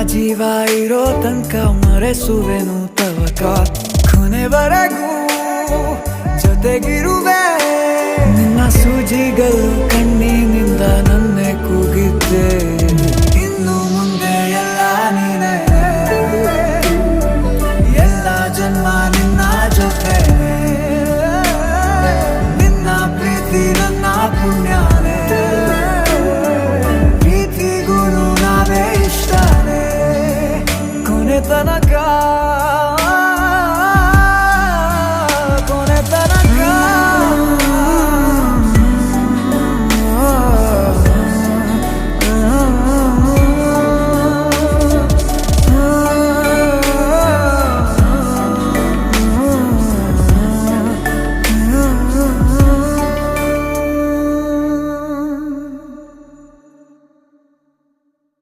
ಜೀವ ಇರೋ ತನಕ ಮರೆಸುವೆನು ತವಕ ಕೊನೆವರೆಗೂ ಜೊತೆಗಿರುವೆ ನಿನ್ನ ಸೂಜಿಗಳು ಕಣ್ಣಿನಿಂದ ನನ್ನೆ ಕೂಗಿದ್ದೆ